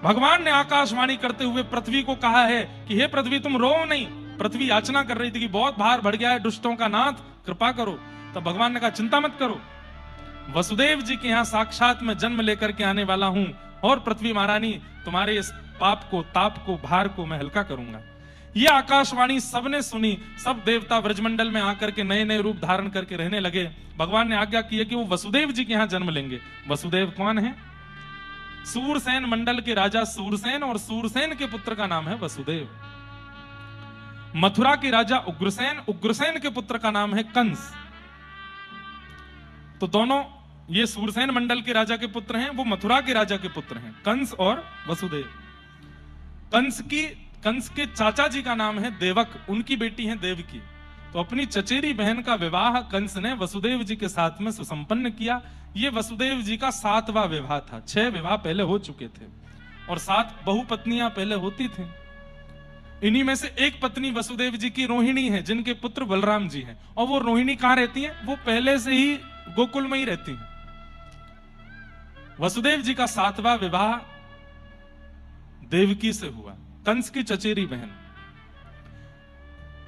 भगवान ने आकाशवाणी करते हुए पृथ्वी को कहा है कि हे पृथ्वी तुम रो नहीं। पृथ्वी याचना कर रही थी कि बहुत भार बढ़ गया है, दुष्टों का नाथ कृपा करो। तब भगवान ने कहा चिंता मत करो, वसुदेव जी के यहां साक्षात मैं जन्म लेकर के आने वाला हूं और पृथ्वी महारानी तुम्हारे इस पाप को, ताप को, भार को मैं हल्का करूंगा। यह आकाशवाणी सबने सुनी। सब देवता ब्रजमंडल में आकर के नए नए रूप धारण करके रहने लगे। भगवान ने आज्ञा की है कि वो वसुदेव जी के यहां जन्म लेंगे। वसुदेव कौन है? सूरसेन मंडल के राजा सूरसेन, और सूरसेन के पुत्र का नाम है वसुदेव। मथुरा के राजा उग्रसेन, उग्रसेन के पुत्र का नाम है कंस। तो दोनों ये सूरसेन मंडल के राजा के पुत्र हैं, वो मथुरा के राजा के पुत्र हैं, कंस और वसुदेव। कंस के चाचा जी का नाम है देवक, उनकी बेटी है देवकी। तो अपनी चचेरी बहन का विवाह कंस ने वसुदेव जी के साथ में सुसंपन्न किया। ये वसुदेव जी का 7वां विवाह था। 6 विवाह पहले हो चुके थे और 7 बहुपत्नियां पहले होती थी। इन्हीं में से एक पत्नी वसुदेव जी की रोहिणी है, जिनके पुत्र बलराम जी हैं। और वो रोहिणी कहां रहती है? वो पहले से ही गोकुल में ही रहती है। वसुदेव जी का 7वां विवाह देवकी से हुआ, कंस की चचेरी बहन।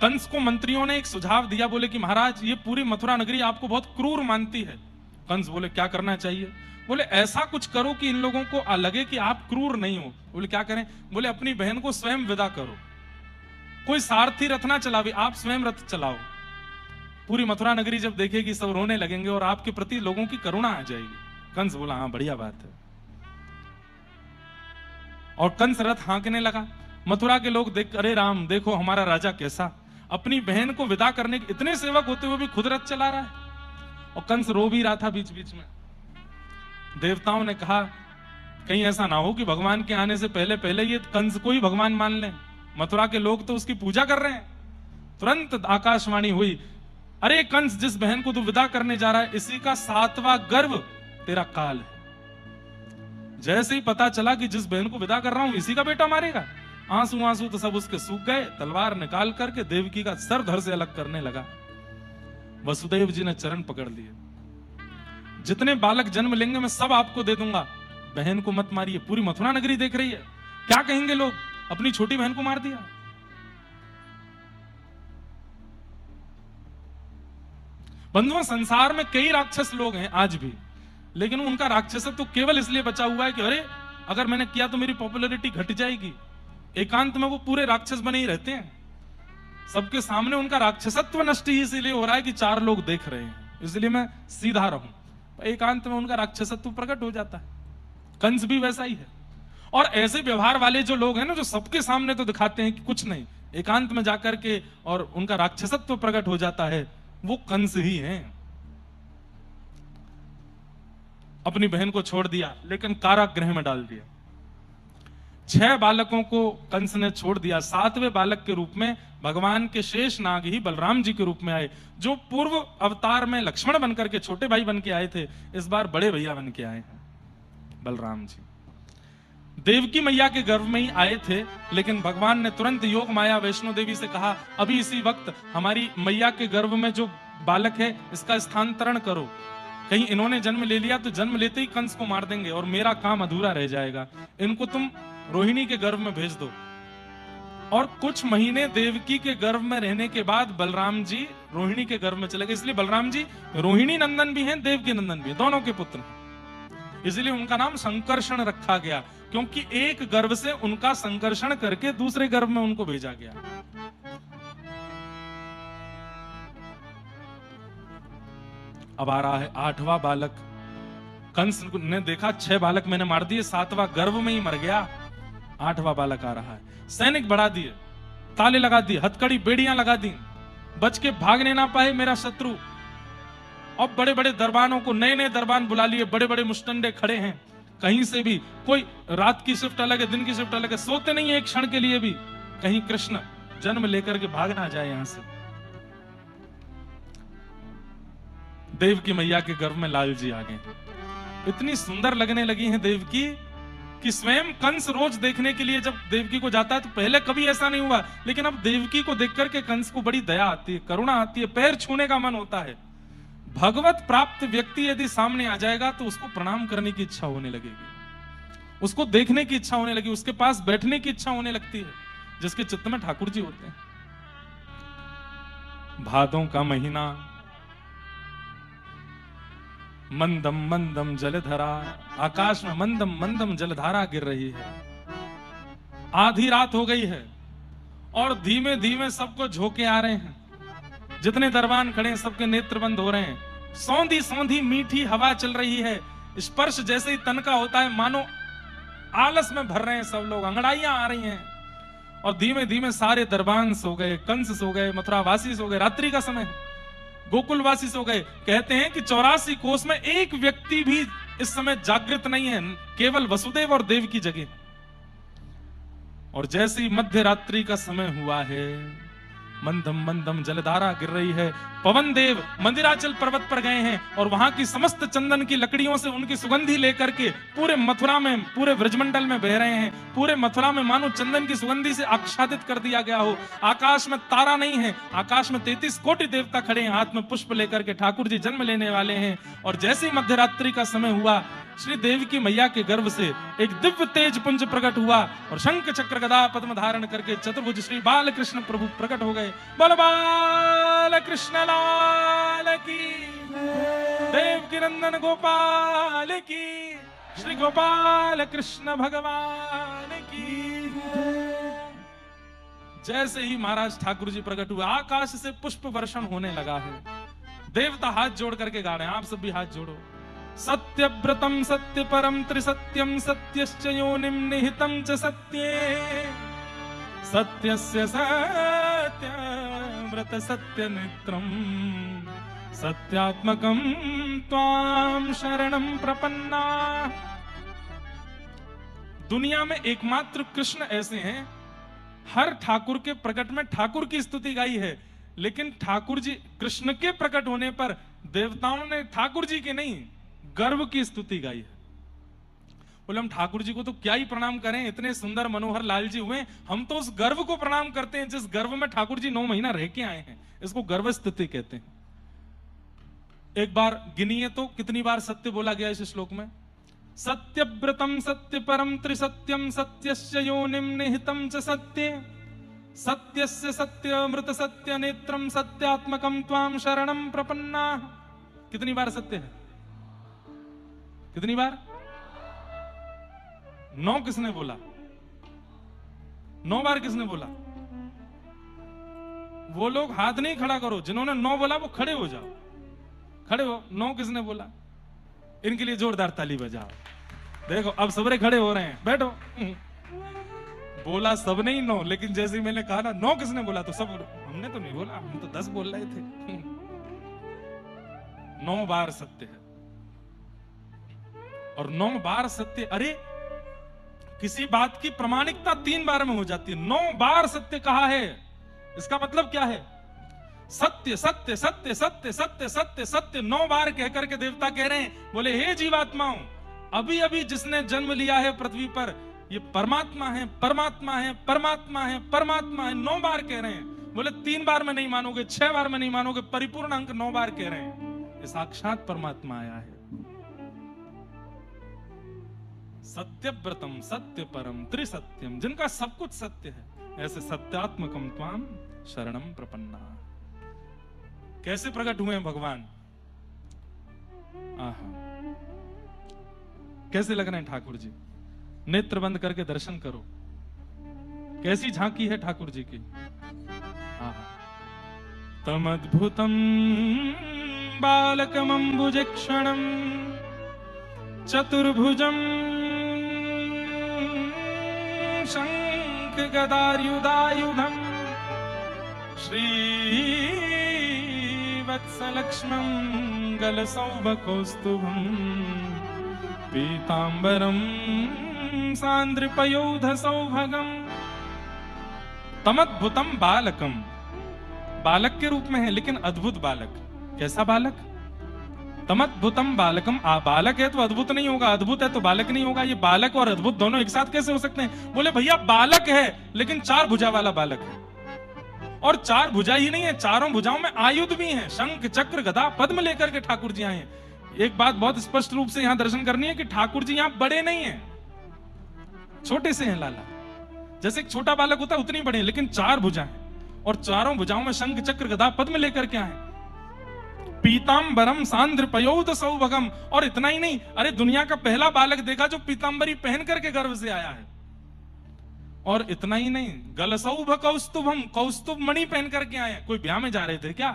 कंस को मंत्रियों ने एक सुझाव दिया, बोले कि महाराज ये पूरी मथुरा नगरी आपको बहुत क्रूर मानती है। कंस बोले क्या करना चाहिए? बोले ऐसा कुछ करो कि इन लोगों को लगे कि आप क्रूर नहीं हो। बोले क्या करें? बोले अपनी बहन को स्वयं विदा करो, कोई सारथी रथ ना चलावे, आप स्वयं रथ चलाओ। पूरी मथुरा नगरी जब देखेगी सब रोने लगेंगे और आपके प्रति लोगों की करुणा आ जाएगी। कंस बोला हाँ बढ़िया बात है। और कंस रथ हाँकने लगा। मथुरा के लोग देख, अरे राम देखो हमारा राजा कैसा, अपनी बहन को विदा करने के इतने सेवक होते हुए भी खुद रथ चला रहा है। और कंस रो भी रहा था बीच बीच में। देवताओं ने कहा कहीं ऐसा ना हो कि भगवान के आने से पहले पहले ये कंस को ही भगवान मान ले। मथुरा के लोग तो उसकी पूजा कर रहे हैं। तुरंत आकाशवाणी हुई, अरे कंस जिस बहन को तू विदा करने जा रहा है इसी का 7वां गर्भ तेरा काल है। जैसे ही पता चला कि जिस बहन को विदा कर रहा हूं इसी का बेटा मारेगा, आंसू आंसू तो सब उसके सूख गए। तलवार निकाल करके देवकी का सर धड़ से अलग करने लगा। वसुदेव जी ने चरण पकड़ लिए, जितने बालक जन्म लेंगे मैं सब आपको दे दूंगा, बहन को मत मारिए। पूरी मथुरा नगरी देख रही है, क्या कहेंगे लोग, अपनी छोटी बहन को मार दिया। बंधुओं संसार में कई राक्षस लोग हैं आज भी, लेकिन उनका राक्षसत्व तो केवल इसलिए बचा हुआ है कि अरे अगर मैंने किया तो मेरी पॉपुलैरिटी घट जाएगी। एकांत में वो पूरे राक्षस बने ही रहते हैं। सबके सामने उनका राक्षसत्व नष्ट ही इसीलिए हो रहा है कि 4 लोग देख रहे हैं, इसलिए मैं सीधा रहूं। एकांत में उनका राक्षसत्व प्रकट हो जाता है। कंस भी वैसा ही है। और ऐसे व्यवहार वाले जो लोग हैं ना, जो सबके सामने तो दिखाते हैं कि कुछ नहीं, एकांत में जाकर के और उनका राक्षसत्व प्रकट हो जाता है, वो कंस ही हैं। अपनी बहन को छोड़ दिया लेकिन कारागृह में डाल दिया। 6 बालकों को कंस ने छोड़ दिया। 7वें बालक के रूप में भगवान के शेष नाग ही बलराम जी के रूप में आए, जो पूर्व अवतार में लक्ष्मण बनकर के छोटे भाई बन के आए थे, इस बार बड़े भैया बन के आए हैं बलराम जी। देवकी मैया के गर्भ में ही आए थे, लेकिन भगवान ने तुरंत योग माया वैष्णो देवी से कहा अभी इसी वक्त हमारी मैया के गर्भ में जो बालक है इसका स्थानांतरण करो, कहीं इन्होंने जन्म ले लिया तो जन्म लेते ही कंस को मार देंगे और मेरा काम अधूरा रह जाएगा। इनको तुम रोहिणी के गर्भ में भेज दो। और कुछ महीने देवकी के गर्भ में रहने के बाद बलराम जी रोहिणी के गर्भ में चले गए। इसलिए बलराम जी रोहिणी नंदन भी हैं, देवकी नंदन भी हैं, दोनों के पुत्र हैं। इसलिए उनका नाम संकर्षण रखा गया, क्योंकि एक गर्भ से उनका संकर्षण करके दूसरे गर्भ में उनको भेजा गया। अब आ रहा है 8वां बालक। कंस ने देखा 6 बालक मैंने मार दिए, 7वां गर्भ में ही मर गया, 8वां बालक आ रहा है। सैनिक बढ़ा दिए, ताले लगा दिए, हथकड़ी बेड़ियां लगा दी, बच के भागने ना पाए मेरा शत्रु। और बड़े बड़े दरबानों को, नए नए दरबान बुला लिए, बड़े बड़े मुस्टंडे खड़े हैं कहीं से भी। कोई रात की शिफ्ट अलग है, दिन की शिफ्ट अलग है, सोते नहीं है एक क्षण के लिए भी, कहीं कृष्ण जन्म लेकर के भाग ना जाए यहां से। देवकी मैया के गर्भ में लाल जी आ गए। इतनी सुंदर लगने लगी हैं देवकी कि स्वयं कंस रोज देखने के लिए जब देवकी को जाता है, तो पहले कभी ऐसा नहीं हुआ, लेकिन अब देवकी को देख करके कंस को बड़ी दया आती है, करुणा आती है, पैर छूने का मन होता है। भगवत प्राप्त व्यक्ति यदि सामने आ जाएगा तो उसको प्रणाम करने की इच्छा होने लगेगी। उसको देखने की इच्छा होने लगी, उसके पास बैठने की इच्छा होने लगती है, जिसके चित्त में ठाकुर जी होते हैं। भादों का महीना, मंदम मंदम जलधारा, आकाश में मंदम मंदम जलधारा गिर रही है। आधी रात हो गई है और धीमे धीमे सबको झोंके आ रहे हैं। जितने दरबान खड़े हैं सबके नेत्र बंद हो रहे हैं। सौंधी सौंधी मीठी हवा चल रही है। स्पर्श जैसे ही तन का होता है मानो आलस में भर रहे हैं सब लोग, अंगड़ाइयां आ रही हैं। और धीमे धीमे सारे दरबान सो गए, कंस सो गए, मथुरावासी सो गए, रात्रि का समय, गोकुलवासी सो गए। कहते हैं कि 84 कोस में एक व्यक्ति भी इस समय जागृत नहीं है, केवल वसुदेव और देव की जगह। और जैसे ही मध्य रात्रि का समय हुआ है, मंदम मंदम जलधारा गिर रही है। पवन देव मंदिराचल पर्वत पर गए हैं और वहां की समस्त चंदन की लकड़ियों से उनकी सुगंधी लेकर के पूरे मथुरा में, पूरे ब्रजमंडल में बह रहे हैं। पूरे मथुरा में मानो चंदन की सुगंधी से आच्छादित कर दिया गया हो। आकाश में तारा नहीं है, आकाश में 33 कोटि देवता खड़े हैं, हाथ में पुष्प लेकर के ठाकुर जी जन्म लेने वाले हैं। और जैसे ही मध्यरात्रि का समय हुआ, श्री देवी की मैया के गर्भ से एक दिव्य तेज पुंज प्रकट हुआ और शंख चक्र गदा पद्म धारण करके चतुर्भुज श्री बाल कृष्ण प्रभु प्रकट हो गए। बोल बाल कृष्ण लाल की, देव की नंदन गोपाल की, श्री गोपाल कृष्ण भगवान की। जैसे ही महाराज ठाकुर जी प्रकट हुए, आकाश से पुष्प वर्षण होने लगा है। देवता हाथ जोड़ करके गा रहे हैं, आप सब भी हाथ जोड़ो। सत्यव्रतम सत्य परम त्रिसत्यम सत्यश्च योनिम निहितम च सत्ये, सत्यस्य सत्यव्रत सत्यनेत्रम सत्यात्मकम त्वाम शरणम प्रपन्ना। दुनिया में एकमात्र कृष्ण ऐसे हैं, हर ठाकुर के प्रकट में ठाकुर की स्तुति गाई है, लेकिन ठाकुर जी कृष्ण के प्रकट होने पर देवताओं ने ठाकुर जी के नहीं, गर्व की स्तुति गाई है। बोले हम ठाकुर जी को तो क्या ही प्रणाम करें, इतने सुंदर मनोहर लाल जी हुए, हम तो उस गर्व को प्रणाम करते हैं जिस गर्व में ठाकुर जी 9 महीना रह के आए हैं। इसको गर्व स्तुति कहते हैं। एक बार गिनिए तो कितनी बार सत्य बोला गया इस श्लोक में। सत्यव्रतम सत्य परम त्रिसत्यम सत्यस्य योनिम निहितम च सत्ये, सत्यस्य सत्यमृत सत्य नेत्रम सत्यात्मकम त्वाम शरणम प्रपन्ना। कितनी बार सत्य है? कितनी बार? 9 किसने बोला? 9 बार किसने बोला? वो लोग हाथ नहीं खड़ा करो, जिन्होंने 9 बोला वो खड़े हो जाओ। खड़े हो। 9 किसने बोला? इनके लिए जोरदार ताली बजाओ। देखो अब सबरे खड़े हो रहे हैं, बैठो। बोला सब नहीं 9, लेकिन जैसे ही मैंने कहा ना 9 किसने बोला तो सब, हमने तो नहीं बोला, हम तो 10 बोल रहे थे। 9 बार सत्य है और 9 बार सत्य। अरे किसी बात की प्रमाणिकता 3 बार में हो जाती है, 9 बार सत्य कहा है, इसका मतलब क्या है? सत्य सत्य सत्य सत्य सत्य सत्य सत्य 9 बार कहकर के देवता कह रहे हैं। बोले हे जीवात्माओं, अभी अभी जिसने जन्म लिया है पृथ्वी पर, ये परमात्मा है, परमात्मा है, परमात्मा है, परमात्मा है। 9 बार कह रहे हैं। बोले 3 बार में नहीं मानोगे, 6 बार में नहीं मानोगे, परिपूर्ण अंक 9 बार कह रहे हैं। ये साक्षात परमात्मा आया है। सत्यव्रतम सत्य परम त्रिसत्यम, जिनका सब कुछ सत्य है, ऐसे सत्यात्मकम त्वाम शरणम प्रपन्ना। कैसे प्रकट हुए हैं भगवान? आहा, कैसे लग रहे हैं ठाकुर जी? नेत्र बंद करके दर्शन करो, कैसी झांकी है ठाकुर जी की। आहा, तमद्भुतम बालकमंबुजक्षणम चतुर्भुजम शंख गदायुधायुधम श्रीवत्सलक्ष्मं गलसौभकौस्तुभं पीतांबरम सांद्रपयोधसौभगम। तमद्भुतम बालकम, बालक के रूप में है लेकिन अद्भुत बालक। कैसा बालक? तमद्भुतम बालकम। बालक है तो अद्भुत नहीं होगा, अद्भुत है तो बालक नहीं होगा। ये बालक और अद्भुत दोनों एक साथ कैसे हो सकते हैं? बोले भैया बालक है लेकिन 4 भुजा वाला बालक है। और 4 भुजा ही नहीं है, चारों भुजाओं में आयुध भी हैं, शंख चक्र गदा पद्म लेकर के ठाकुर जी आए हैं। एक बात बहुत स्पष्ट रूप से यहां दर्शन करनी है कि ठाकुर जी यहां बड़े नहीं हैं, छोटे से हैं लाला, जैसे एक छोटा बालक होता है उतनी बड़े, लेकिन 4 भुजाएं, और चारों भुजाओं में शंख चक्र गदा पद्म लेकर के आए। पीतांबरम सांद्र पयोद सौभगम, और इतना ही नहीं, अरे दुनिया का पहला बालक देखा जो पीतांबरी पहन करके गर्भ से आया है। और इतना ही नहीं, गलसौभ कौस्तुभम, कौस्तुभ मणि पहन करके आए। कोई ब्याह में जा रहे थे क्या?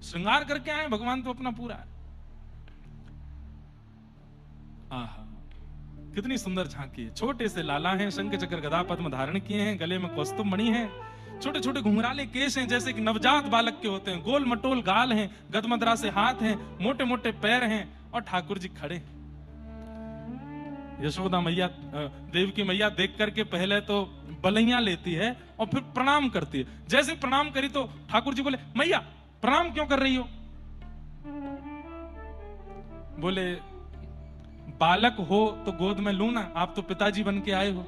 श्रृंगार करके आए भगवान तो अपना पूरा। आहा, कितनी सुंदर झांकी है। छोटे से लाला हैं, शंख चक्र गदा पद्म धारण किए हैं, गले में कौस्तुभ मणि है, छोटे छोटे घुंघराले केश हैं जैसे कि नवजात बालक के होते हैं, गोल मटोल गाल हैं, गदमदरा से हाथ हैं, मोटे मोटे पैर हैं, और ठाकुर जी खड़े। यशोदा मैया, देवकी मैया देख करके पहले तो बलैया लेती है और फिर प्रणाम करती है। जैसे प्रणाम करी तो ठाकुर जी बोले, मैया प्रणाम क्यों कर रही हो? बोले, बालक हो तो गोद में लू ना, आप तो पिताजी बन के आए हो,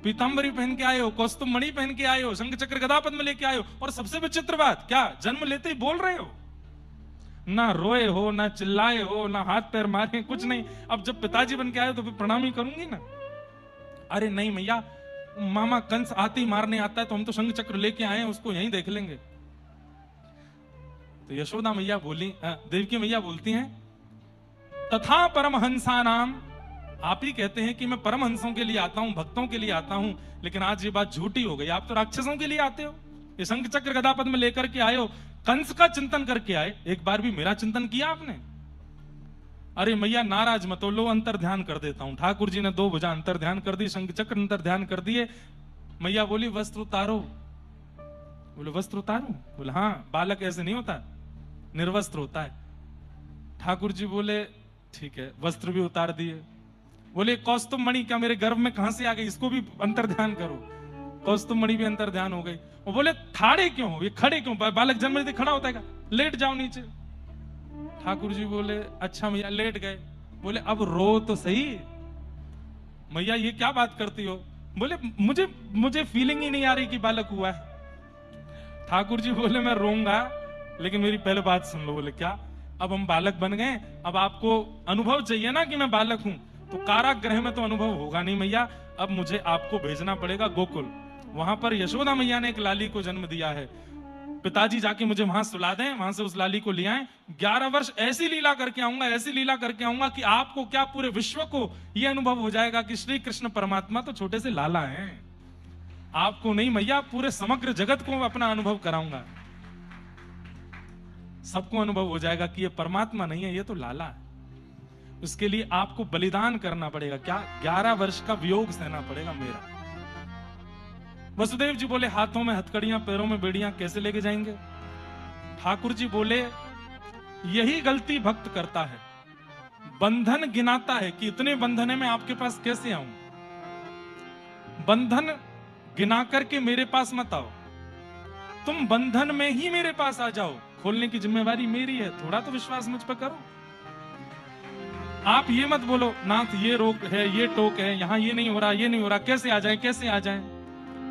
पीतांबरी पहन के आए हो, कौस्तुभ मणि पहन के आए हो, शंख चक्र गदा पद्म लेके आए हो, और सबसे विचित्र बात क्या, जन्म लेते ही बोल रहे हो, ना रोए हो, ना चिल्लाए हो, ना हाथ पैर मारे, कुछ नहीं। अब जब पिताजी बन के आए हो तो फिर प्रणाम ही करूंगी ना। अरे नहीं मैया, मामा कंस आते ही मारने आता है, तो हम तो शंख चक्र लेके आए हैं, उसको यहीं देख लेंगे। तो यशोदा मैया बोली, देवकी मैया बोलती हैं, तथा परमहंसा नाम, आप ही कहते हैं कि मैं परमहंसों के लिए आता हूं, भक्तों के लिए आता हूं, लेकिन आज ये बात झूठी हो गई, आप तो राक्षसों के लिए आते हो। ये शंख चक्र गदा पद्म लेकर के आए हो, कंस का चिंतन करके आए, एक बार भी मेरा चिंतन किया आपने? अरे मैया नाराज मत हो, लो अंतर ध्यान कर देता हूं। ठाकुर जी ने 2 भुजा अंतर ध्यान कर दी, शंख चक्र अंतर ध्यान कर दिए। मैया बोली, वस्त्र उतारो। बोले, वस्त्र उतारो? बोले, हाँ, बालक ऐसे नहीं होता, निर्वस्त्र होता है। ठाकुर जी बोले, ठीक है, वस्त्र भी उतार दिए। बोले, कौस्तुभ मणि क्या मेरे गर्भ में कहां से आ गई, इसको भी अंतर ध्यान करो। कौस्तुभ मणि भी अंतर ध्यान हो गई। वो बोले, ठाड़े क्यों हो, ये खड़े क्यों, बालक जन्म लेते खड़ा होता है क्या? लेट जाओ नीचे। ठाकुर जी बोले, अच्छा मैया, लेट गए। बोले, अब रो तो सही। मैया ये क्या बात करती हो? बोले, मुझे फीलिंग ही नहीं आ रही कि बालक हुआ है। ठाकुर जी बोले, मैं रोऊंगा, लेकिन मेरी पहले बात सुन लो। बोले, क्या? अब हम बालक बन गए, अब आपको अनुभव चाहिए ना कि मैं बालक हूं, तो कारागृह में तो अनुभव होगा नहीं मैया, अब मुझे आपको भेजना पड़ेगा गोकुल। वहां पर यशोदा मैया ने एक लाली को जन्म दिया है, पिताजी जाके मुझे वहां सुला दें, वहां से उस लाली को ले आए। 11 वर्ष ऐसी लीला करके आऊंगा, ऐसी लीला करके आऊंगा कि आपको क्या, पूरे विश्व को यह अनुभव हो जाएगा कि श्री कृष्ण परमात्मा तो छोटे से लाला हैं। आपको नहीं मैया, पूरे समग्र जगत को अपना अनुभव कराऊंगा। सबको अनुभव हो जाएगा कि ये परमात्मा नहीं है, ये तो लाला है। उसके लिए आपको बलिदान करना पड़ेगा। क्या? 11 वर्ष का वियोग सहना पड़ेगा मेरा। वसुदेव जी बोले, हाथों में हथकड़ियां, पैरों में बेड़ियां कैसे लेके जाएंगे? ठाकुर जी बोले, यही गलती भक्त करता है, बंधन गिनाता है कि इतने बंधन है, मैं आपके पास कैसे आऊं। बंधन गिना करके मेरे पास मत आओ, तुम बंधन में ही मेरे पास आ जाओ, खोलने की जिम्मेवारी मेरी है, थोड़ा तो विश्वास मुझ पर करो। आप ये मत बोलो, नाथ ये रोक है, ये टोक है, यहां ये नहीं हो रहा, ये नहीं हो रहा, कैसे आ जाए, कैसे आ जाए।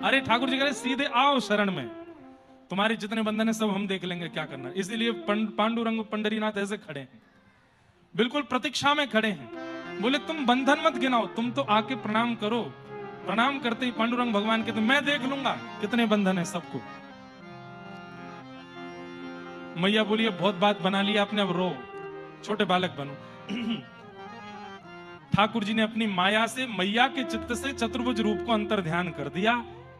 अरे ठाकुर जी कह रहे, सीधे आओ शरण में, तुम्हारे जितने बंधन है सब हम देख लेंगे, क्या करना। इसीलिए पांडुरंग पंडरीनाथ ऐसे खड़े हैं, बिल्कुल प्रतीक्षा में खड़े हैं। बोले, तुम बंधन मत गिनाओ, तुम तो आके प्रणाम करो। प्रणाम करते ही पांडुरंग भगवान कहते, मैं देख लूंगा कितने बंधन है सबको। मैया बोलिए, बहुत बात बना लिया आपने, अब रो, छोटे बालक बनो। ठाकुर जी ने अपनी माया से, मैया के चित्त से चतुर्भुज रूप को अंतर ध्यान कर दिया,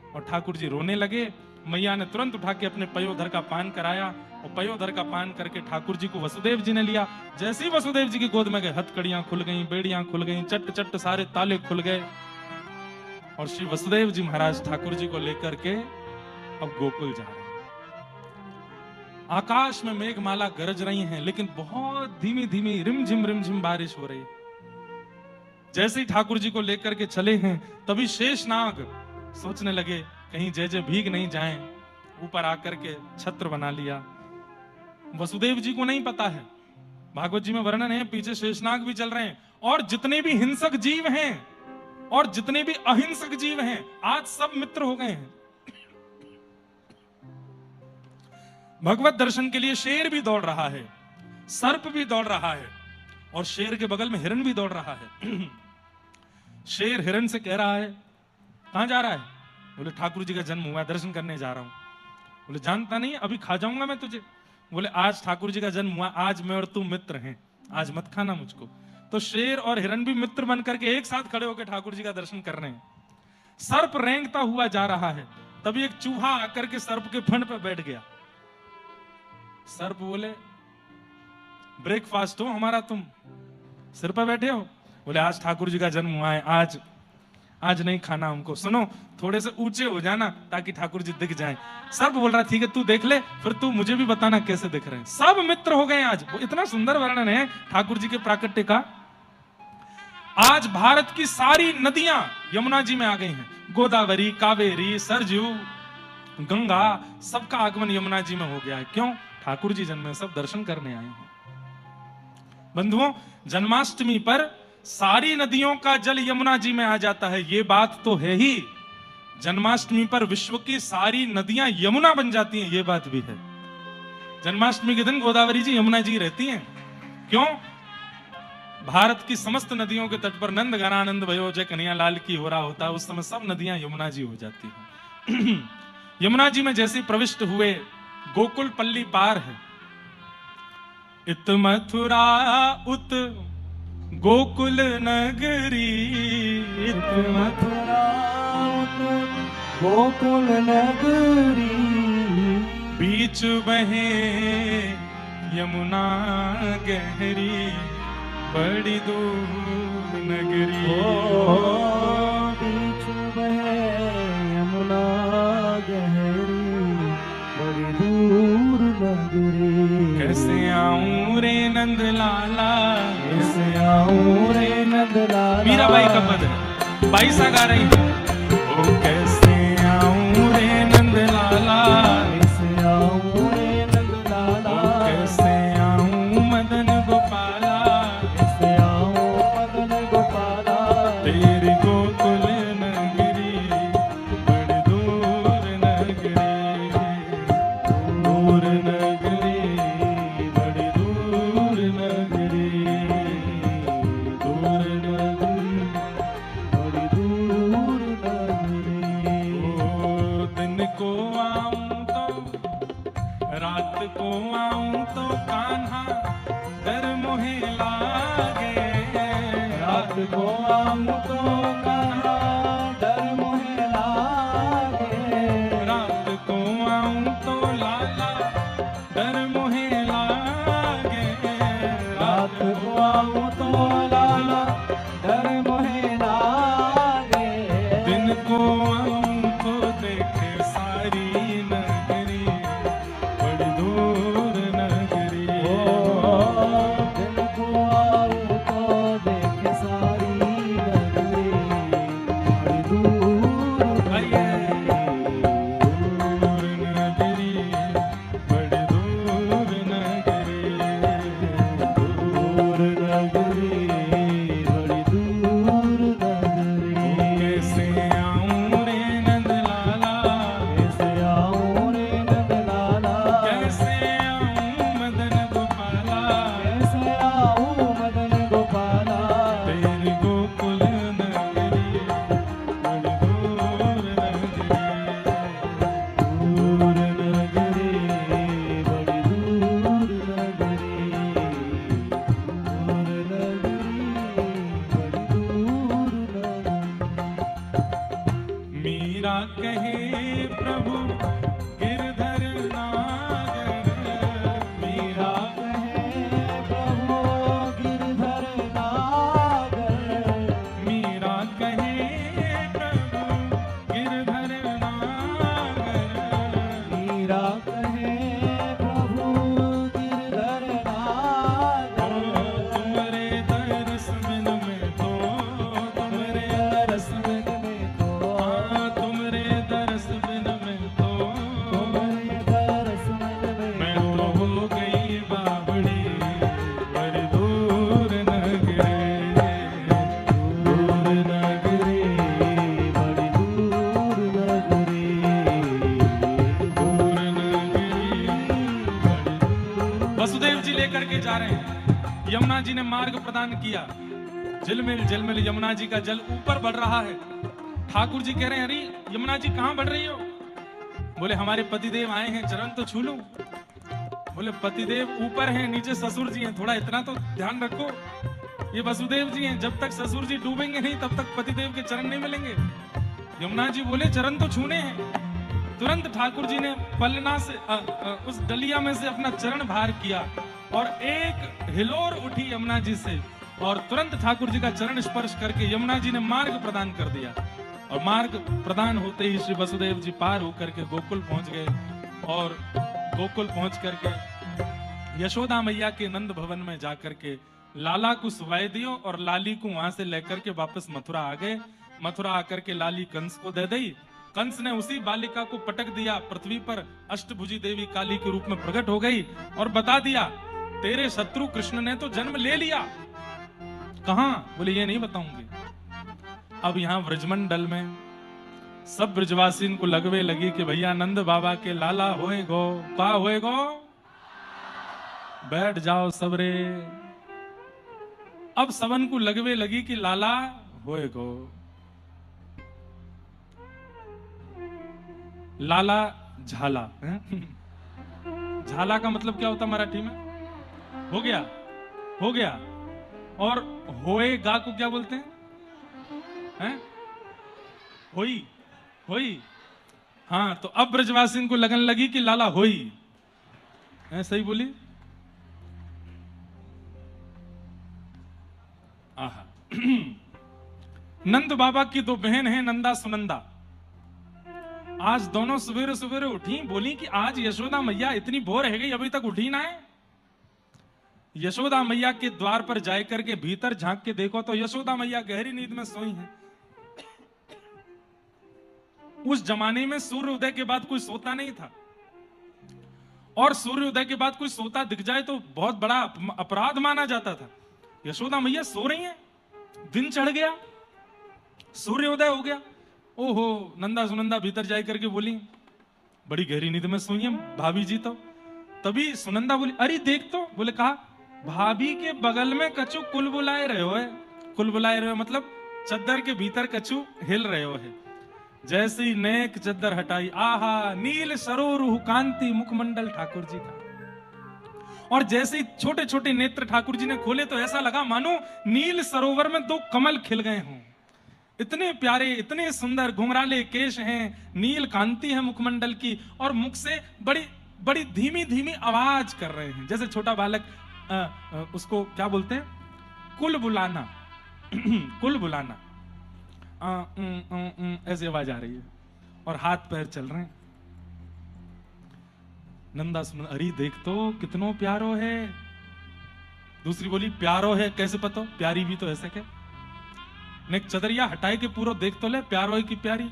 और ठाकुर जी रोने लगे। मैया ने तुरंत उठा के अपने पयोधर का पान कराया, और पयोधर का पान करके ठाकुर जी को वसुदेव जी ने लिया। जैसे ही वसुदेव जी की गोद में गए, हथकड़ियां खुल गईं, बेड़ियां खुल गईं, चट चट सारे ताले खुल गए, और श्री वसुदेव जी महाराज ठाकुर जी को लेकर के अब गोकुल जा रहे हैं। आकाश में मेघमाला गरज रही हैं, लेकिन बहुत धीमी धीमी रिमझिम बारिश हो रही है। जैसे ही ठाकुर जी को लेकर के चले हैं, तभी शेषनाग सोचने लगे कहीं जय जय भीग नहीं जाएं, ऊपर आकर के छत्र बना लिया। वसुदेव जी को नहीं पता है, भागवत जी में वर्णन है, पीछे शेषनाग भी चल रहे हैं, और जितने भी हिंसक जीव हैं और जितने भी अहिंसक जीव हैं, आज सब मित्र हो गए हैं। भगवत दर्शन के लिए शेर भी दौड़ रहा है, सर्प भी दौड़ रहा है, और शेर के बगल में हिरण भी दौड़ रहा है। शेर हिरण से कह रहा है, कहां जा रहा है? बोले ठाकुर जी का जन्म हुआ, दर्शन करने जा रहा हूं। बोले जानता नहीं, अभी खा जाऊंगा मैं तुझे। बोले आज ठाकुर जी का जन्म हुआ, आज मैं और तू मित्र हैं, आज मत खाना मुझको। तो शेर और हिरण भी मित्र बन करके एक साथ खड़े होकर ठाकुर जी का दर्शन कर रहे हैं। सर्प रेंगता हुआ जा रहा है, तभी एक चूहा आकर के सर्प के फण पे बैठ गया। सर्प बोले ब्रेकफास्ट हो हमारा, तुम सिर पर बैठे हो। बोले आज ठाकुर जी का जन्म हुआ है, आज नहीं खाना हमको। सुनो थोड़े से ऊंचे हो जाना ताकि ठाकुर जी दिख जाएं। सर्प बोल रहा ठीक है तू देख ले, फिर तू मुझे भी बताना कैसे दिख रहे हैं। सब मित्र हो गए आज। इतना सुंदर वर्णन है ठाकुर जी के प्राकट्य का। आज भारत की सारी नदियां यमुना जी में आ गई हैं। गोदावरी, कावेरी, सरजू, गंगा, सबका आगमन यमुना जी में हो गया है। क्यों? ठाकुर जी जन्मे, सब दर्शन करने आए हैं। बंधुओं, जन्माष्टमी पर सारी नदियों का जल यमुना जी में आ जाता है, ये बात तो है ही। जन्माष्टमी पर विश्व की सारी नदियां यमुना बन जाती हैं, ये बात भी है। जन्माष्टमी के दिन गोदावरी जी यमुना जी रहती हैं। क्यों? भारत की समस्त नदियों के तट पर नंद घनानंद भयो जय कन्हैया लाल की हो रहा होता है, उस समय सब नदियां यमुना जी हो जाती हैं। यमुना जी में जैसे प्रविष्ट हुए, गोकुल पल्ली पार है। इत मथुरा उत गोकुल नगरी, इत मथुरा उत गोकुल नगरी, बीच बहे यमुना गहरी, बड़ी दूर नगरी। बीच बहे यमुना गहरी, बड़ी दूर नगरी। कैसे आऊं रे नंद लाला, कैसे आऊं रे नंद लाला। मीराबाई का पद है, बाई सा गा रही है। ओ कैसे आऊं रे नंद लाला, कैसे आऊं रे नंद लाला। ओ कैसे आऊं मदन गोपाला, कैसे आऊं मदन गोपाला। तेरी गोकुल नगरी, बड़ी दूर नगरी, दूर नगरी, बड़ी दूर नगरी, दूर नगरी, बड़ी दूर नगरी। ओ दिन को आऊं तो रात को आऊं तो कान्हा डर मोहे लागे। रात को आऊं तो कान्हा डर मोहे लागे। रात को आऊं तो लाला डर मोहे लागे। रात को आऊं तो लाला डर मोहे लागे। दिन को आऊं तो देखे सारी नगरी, बड़ी दूर नगरी। दिन को आऊं तो देखे सारी नगरी, बड़ी दूर आइए। दूर नगरी, बड़ी दूर नगरी, दूर नगरी, बड़ी दूर नगरी। कैसे आऊं रे नंद लाला, कैसे आऊं रे नंद लाला। कैसे आऊं मदन गोपाला, कैसे आऊं मदन गोपाला। तेरी गोकुल नगरी, बड़ी दूर नगरी। दूर नगरी, बड़ी दूर नगरी। दूर नगरी, बड़ी दूर नगरी। मीरा कहे प्रभु गिरधर नागर, मीरा कहे प्रभु गिरधर नागर। मीरा कहे प्रभु गिरधर नागर। मीरा कहे प्रभु गिरधर नागर। तुम्हारे दरस बिन में तो, तुम्हारे रस बिन में तो, तुम्हारे दरस बिन में तो, तुम्हारे दरस बिन में मैं तो। तो हो गई बावड़ी, बड़ी दूर नगरी, दूर नगरी, बड़ी दूर नगरी। दूर नगरी, बड़ी। वसुदेव जी लेकर के जा रहे हैं, यमुना जी ने मार्ग प्रदान किया। झिलमिल झिलमिल यमुना जी का जल ऊपर बढ़ रहा है। ठाकुर जी कह रहे हैं, अरे यमुना जी कहां बढ़ रही हो? बोले हमारे पतिदेव आए हैं, चरण तो छू लूं। बोले पतिदेव ऊपर हैं, नीचे ससुर जी हैं, थोड़ा इतना तो ध्यान रखो। ये वसुदेव जी हैं, जब तक ससुर जी डूबेंगे नहीं तब तक पतिदेव के चरण नहीं मिलेंगे। यमुना जी बोले चरण तो छूने हैं। तुरंत ठाकुर जी ने पलना से उस डलिया में से अपना चरण भार किया और एक हिलोर उठी यमुना जी से, और तुरंत ठाकुर जी का चरण स्पर्श करके यमुना जी ने मार्ग प्रदान कर दिया। और मार्ग प्रदान होते ही श्री वसुदेव जी पार होकर के गोकुल पहुंच गए, और गोकुल पहुंच करके यशोदा मैया के नंद भवन में जाकर के लाला को सुवाई दियो, और लाली को वहां से लेकर के वापस मथुरा आ गए। मथुरा आकर के लाली कंस को दे दी। कंस ने उसी बालिका को पटक दिया पृथ्वी पर। अष्टभुजी देवी काली के रूप में प्रकट हो गई और बता दिया, तेरे शत्रु कृष्ण ने तो जन्म ले लिया। कहां? बोले ये नहीं बताऊंगी। अब यहां ब्रजमंडल में सब ब्रजवासी को लगवे लगी कि भैया नंद बाबा के लाला होए गो। का होए गो? बैठ जाओ सबरे। अब सबन को लगवे लगी कि लाला होए गो। लाला झाला झाला का मतलब क्या होता मराठी में? हो गया, हो गया। और होएगा को क्या बोलते हैं? होई, होई। हाँ, तो अब ब्रजवासी को लगन लगी कि लाला होई। सही बोली? आहा। नंद बाबा की दो बहन हैं, नंदा सुनंदा। आज दोनों सवेरे सवेरे उठी, बोली कि आज यशोदा मैया इतनी भोर है गई, अभी तक उठी ना है। यशोदा मैया के द्वार पर जाकर के भीतर झांक के देखो तो यशोदा मैया गहरी नींद में सोई हैं। उस जमाने में सूर्योदय के बाद कोई सोता नहीं था, और सूर्योदय के बाद कोई सोता दिख जाए तो बहुत बड़ा अपराध माना जाता था। यशोदा मैया सो रही हैं, दिन चढ़ गया, सूर्योदय हो गया। ओहो, नंदा सुनंदा भीतर जाए करके बोली, बड़ी गहरी नींद में सोई है भाभी जी। तो तभी सुनंदा बोली, अरे देख तो। बोले कहा, भाभी के बगल में कछु कुल बुलाए रहे हो है। कुल बुलाए रहे हो मतलब चद्दर के भीतर कछु हिल रहे हो है। जैसे ही नेक चद्दर हटाई, आहा, नील सरोरुह कांति मुखमंडल ठाकुर जी का। और जैसे ही छोटे छोटे नेत्र ठाकुर जी ने खोले तो ऐसा लगा मानो नील सरोवर में दो कमल खिल गए हों। इतने प्यारे, इतने सुंदर घुंघराले केश हैं, नील कांति है मुखमंडल की, और मुख से बड़ी बड़ी धीमी धीमी आवाज कर रहे हैं, जैसे छोटा बालक उसको क्या बोलते हैं? कुल बुलाना। कुल बुलाना। ऐसी आवाज आ रही है, और हाथ पैर चल रहे हैं। नंदा सुन, अरे देख तो कितनो प्यारो है। दूसरी बोली, प्यारो है कैसे पता? प्यारी भी तो ऐसे के। ने चदरिया हटाए के पूरा देख तो ले, प्यारो है कि प्यारी।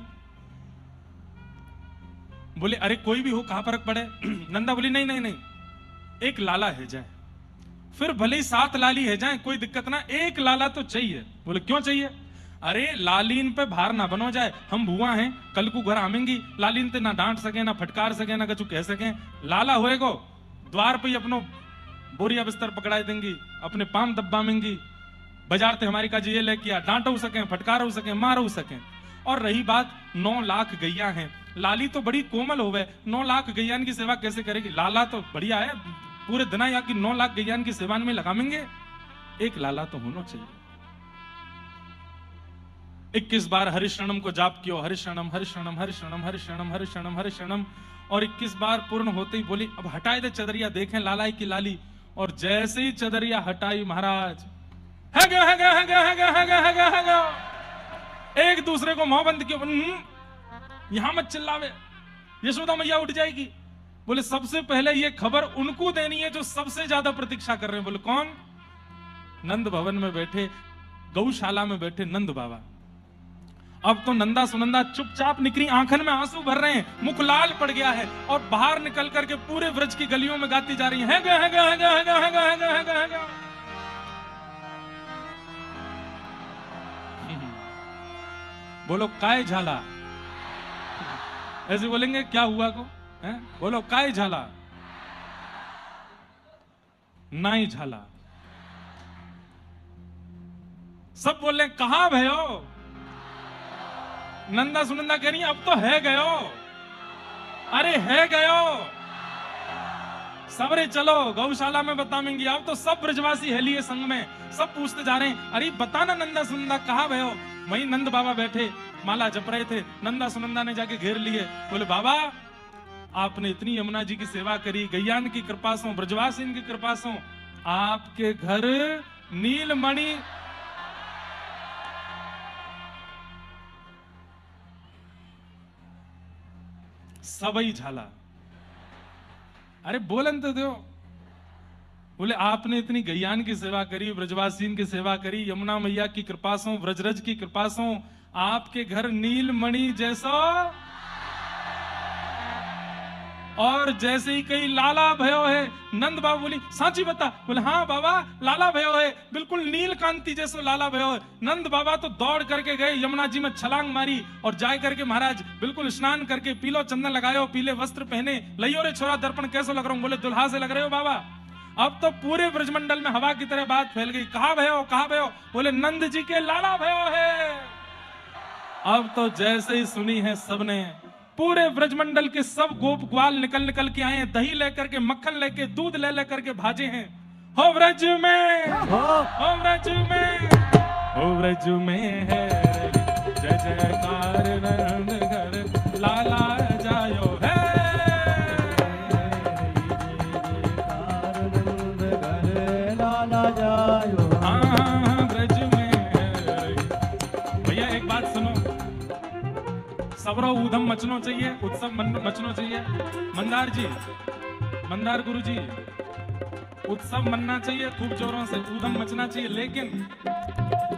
बोले अरे कोई भी हो, कहां फर्क पड़े? नंदा बोली, नहीं नहीं नहीं, एक लाला है जाए, फिर भले ही 7 लाली है जाए, कोई दिक्कत ना, एक लाला तो चाहिए। बोले क्यों चाहिए? अरे लालीन पे भार ना बनो जाए, हम भुआ हैं, कल को घर आवेंगी, लालीन ते ना डांट सके, ना फटकार सके, ना कछु कह सके। लाला होएगो, द्वार पे ही अपनो बोरिया बिस्तर पकड़ाई देंगी, अपने पाम दब्बा मेंगी, बाजार ते हमारी का ये लेके आ, डांट हो सके, फटकार हो सके, मार हो सके। और रही बात 9 लाख गैया हैं, लाली तो बड़ी कोमल होवे, 9 लाख गैयान की सेवा कैसे करेगी? लाला तो बढ़िया है, पूरे दिन यहाँ की 9 लाख गैयान की सेवा में लगाएंगे, एक लाला तो होना चाहिए। 21 बार हरिशरणम को जाप कियो, हरिशरणम हरिशरणम हरिशरणम हरिशरणम हरिशरणम हरिशरणम, और 21 बार पूर्ण होते ही बोली, अब हटाए दे चदरिया, देखें लालाई की लाली। और जैसे ही चदरिया हटाई, महाराज है गया, है गया, है गया, है गया, है गया, है गया, है गया। एक दूसरे को मुंह बंद किया, यहां मत चिल्लावे, यशोदा मैया उठ जाएगी। बोले सबसे पहले ये खबर उनको देनी है जो सबसे ज्यादा प्रतीक्षा कर रहे हैं। बोले कौन? नंद भवन में बैठे, गौशाला में बैठे नंद बाबा। अब तो नंदा सुनंदा चुपचाप निकली, आंखन में आंसू भर रहे हैं, मुख लाल पड़ गया है, और बाहर निकल करके पूरे ब्रज की गलियों में गाती जा रही है गया, है गया, है गया, है गया, है गया, है गया, है गया, है गया। बोलो काय झाला? ऐसे बोलेंगे क्या हुआ को है? बोलो काय झाला? नाई झाला। सब बोले कहां भयो? नंदा सुनंदा कह रही अब तो है गयो, अरे है गयो, सबरे चलो गौशाला में बताएंगे। अब तो सब ब्रजवासी है लिए संग में, सब पूछते जा रहे हैं, अरे बताना नंदा सुनंदा कहाँ भयो। वहीं नंद बाबा बैठे माला जप रहे थे, नंदा सुनंदा ने जाके घेर लिए, बोले बाबा आपने इतनी यमुना जी की सेवा करी, गैयान की कृपा से, ब्रजवासी की कृपा से आपके घर नीलमणि सबई झाला। अरे बोलन तो दो। बोले आपने इतनी गैयान की सेवा करी, ब्रजवासीन की सेवा करी, यमुना मैया की कृपा से, ब्रजरज की कृपा से आपके घर नीलमणि जैसा, और जैसे ही कहीं लाला भयो है। नंद बाबा बोली सांची बता। बोले हाँ बाबा लाला भयो है, बिल्कुल नील कांति जैसो लाला भयो है। नंद बाबा तो दौड़ करके गए, यमुना जी में छलांग मारी और जाए करके महाराज बिल्कुल स्नान करके पीलो चंदन लगायो, पीले वस्त्र पहने, लइयो रे छोरा दर्पण कैसे लग रहा हूं। बोले दुल्हा से लग रहे हो बाबा। अब तो पूरे ब्रजमंडल में हवा की तरह बात फैल गई, कहा भयो कहा भयो। बोले नंद जी के लाला भयो है। अब तो जैसे ही सुनी है सबने, पूरे ब्रजमंडल के सब गोप ग्वाल निकल निकल के आए हैं, दही लेकर के, मक्खन लेके, दूध ले लेकर के भाजे हैं। हो ब्रज में, हो ब्रज में, हो ब्रज में है जय जयकार नंद घर लाला जायो है। लाला जायो, हाँ ब्रज में है। भैया एक बात सुनो, सबरो ऊधम मचनो चाहिए, उत्सव मचनो चाहिए। मंदार जी, मंदार गुरु जी, उत्सव मनना चाहिए खूब जोरों से, ऊधम मचना चाहिए। लेकिन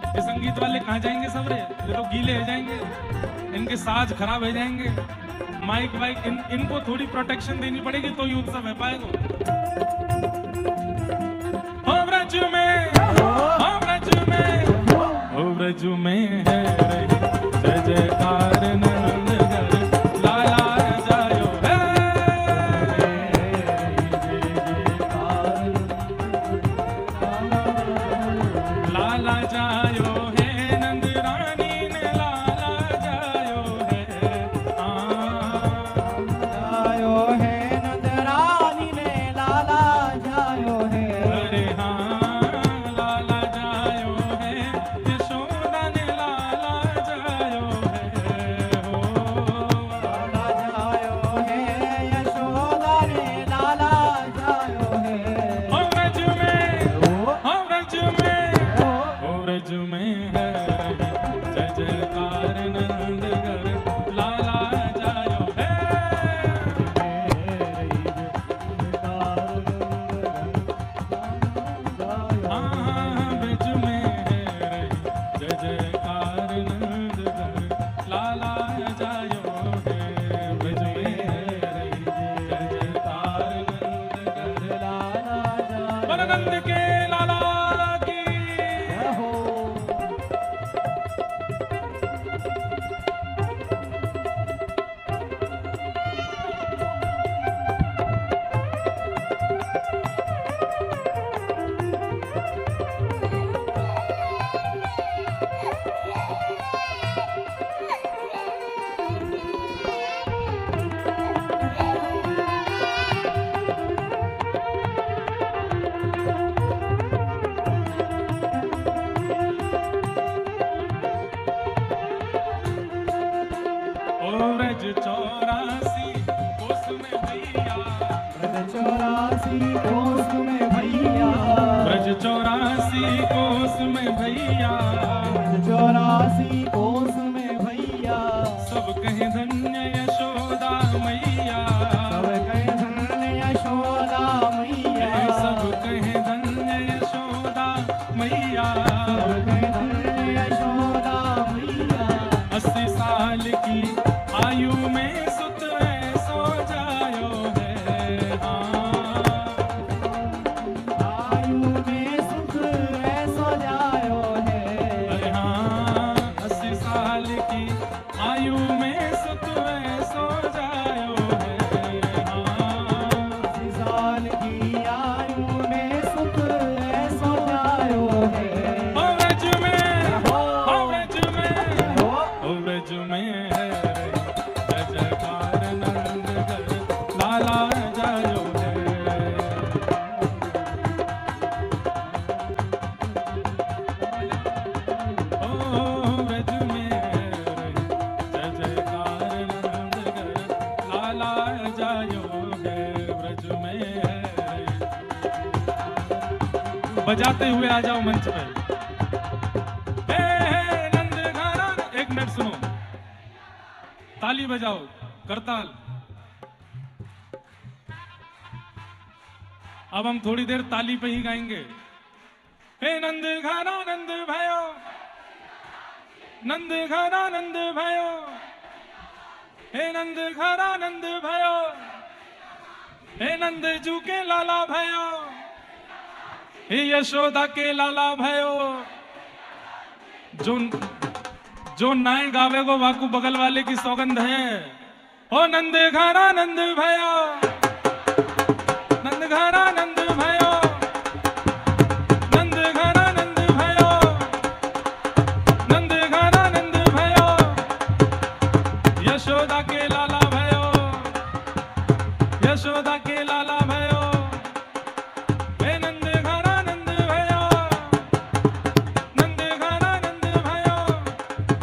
ये संगीत वाले कहाँ जाएंगे सबरे? ये तो गीले हो जाएंगे, इनके साज खराब हो जाएंगे, माइक वाइक इनको थोड़ी प्रोटेक्शन देनी पड़ेगी तो ये उत्सव है पाएगा। हो ब्रज में, हो ब्रज में, हो ब्रज में है जय जयकार नंद घर लाला जायो है। लाला जायो है, नंद रानी ने लाला जायो है। जायो है, नंद रानी ने लाला जायो है। अरे हाँ लाला जायो है, यशोदा ने लाला जायो है। हो लाला जायो है, यशोदा ने लाला जायो है। हो ब्रज में, हो ब्रज में, हो ब्रज में है जय जयकार नंद घर लाला जायो है। हाँ ब्रज में है जय जयकार नंद घर लाला जायो है। ब्रज में है जय जयकार नंद घर लाला जायो बोलो नंद के लाला की। हो। ओ ब्रज 84 कोस में भैया, ब्रज 84 कोस में भैया, ब्रज 84 कोस में भैया, ब्रज 84 कोस में भैया। सब कहे धन्य यशोदा मैया, सब कहे धन्य यशोदा मैया, सब कहे धन्य यशोदा मैया। सब कहे धन्य यशोदा मैया। 80 साल की आयु में सुत ऐसो जायो है। हाँ आयु में सुख ऐसो जायो है। अरे हाँ 80 साल बजाते हुए आ जाओ मंच पे। नंद घरा, एक मिनट सुनो, ताली बजाओ, करताल। अब हम थोड़ी देर ताली पे ही गाएंगे। हे नंद घरा नंद भयो, नंद घरा नंद भयो, हे नंद घरा नंद भयो, हे नंद जू के लाला भयो, हे यशोदा के लाला भयो। जो नाय गावे को वाकू बगल वाले की सौगंध है। ओ नंद घरा नंद भयो, नंद घरा नंद भयो, नंद घरा नंद भयो, नंद घरा नंद भयो, यशोदा के लाला भयो, यशोदा के लाला भयो। हे नंद घरा नंद भयो, नंद घरा नंद भयो।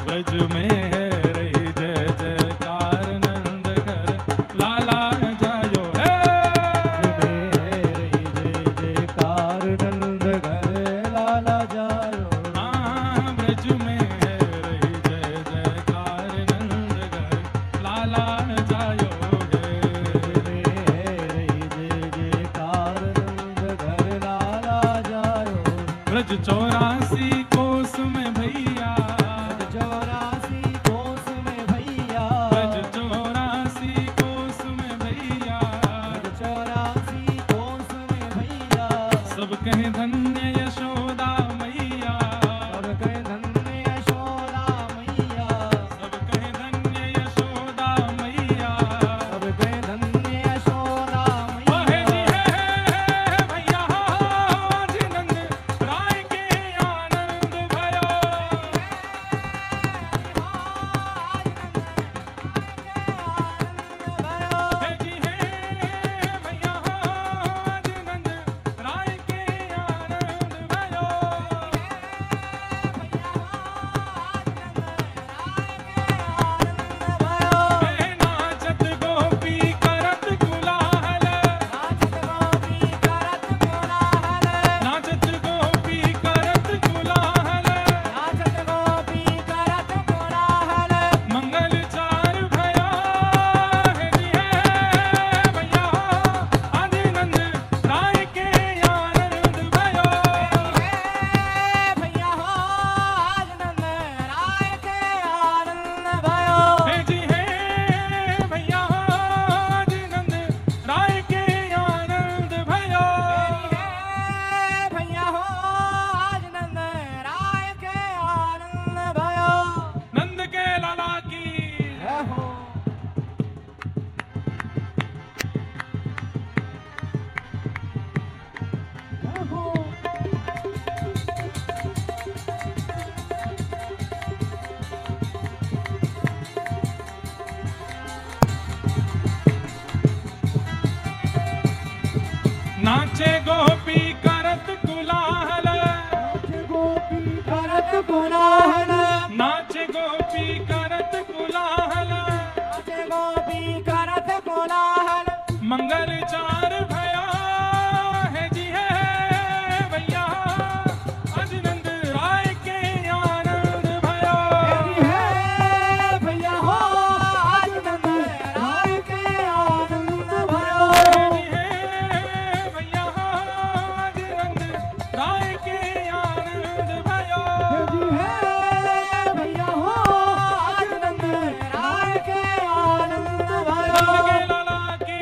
ब्रज में है रही जय जयकार, नंद घर लाला जायो। ब्रज 84 कोस में भैया, 84 कोस में भैया, ब्रज 84 कोस में भैया, 84 कोस में भैया। सब कहे धन्य यशोदा मैया, सब कहे धन्य यशोदा मैया, सब कहे धन्य यशोदा मैया, सब कहे धन्य यशोदा ओ हे जी हे भैया, आज नंद राय के आनंद भयो। हे जी हे भैया, आज नंद राय के आनंद भयो। हे नाचत गोपी करत कुलाहल, नाचत गोपी करत कुलाहल, मंगल चार भया। हे जी हे भैया, आज नंद राय के आनंद भयो। हे जी हे भैया, आज नंद राय के आनंद भयो। नंद के लाला की नाचे गोपी करत कुलाहल, नाचे गोपी करत कुलाहल, मंगल चार भया। है जी है भैया, आज नंद राय के आनंद भयो। है जी हे भैया, आज नंद राय के आनंद भयो। नंद के लाला की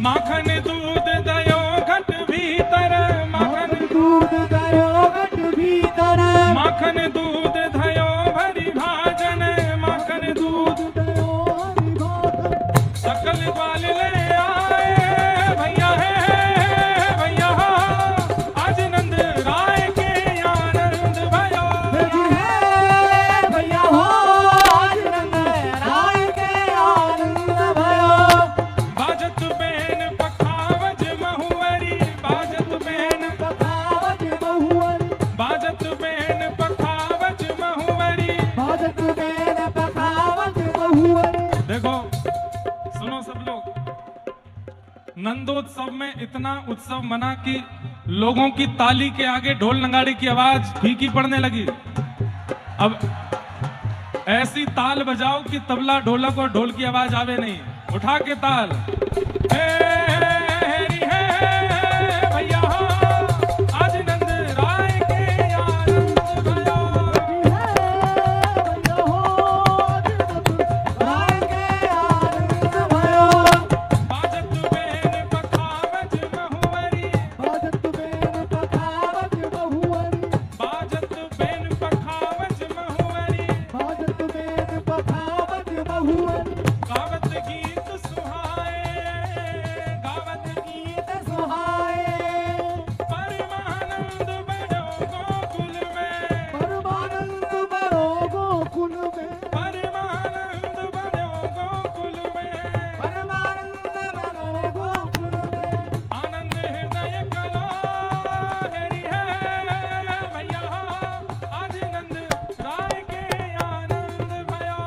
माखन दूध दयो घट भीतर, माखन दूध दयो घट भीतर, माखन दूध दयो भरी भाजन, माखन दूध दयो हरि भाजन, सकल ग्वाल ले आए भैया है भैया हो, आज नंद राय के आनंद भयो है भैया हो, आज नंद राय के आनंद भयो। बाजत बेन पखावज महुवरी, बाजत बेन पखावज महुवरी, बाजत बेन पखावज महुवरी। बाजत बेन पखावज महुवरी। देखो सुनो सब लोग, नंदोत्सव में इतना उत्सव मना कि लोगों की ताली के आगे ढोल नगाड़े की आवाज फीकी पड़ने लगी। अब ऐसी ताल बजाओ कि तबला ढोलक और ढोल की आवाज आवे नहीं, उठा के ताल। हे हेरी हे भैया हो, आज नंद राय के आनंद भयो। भैया हो, राय के आनंद भयो। बाजत बेन पखावज महुवरी, बाजत बेन पखावज महुवरी, बाजत बेन पखावज महुवरी। बाजत बेन पखावज महुवरी। गावत गीत सुहाए, गावत गीत सुहाए, परमानंद बड़ो गोकुल में, परमानंद बरो गोकुल में, परमानंद बड़ो गोकुल में। परमानंद बरो गोकुल में। आनंद हृदय कलो हेरी है भैया हो, आज नंद राय के आनंद भयो।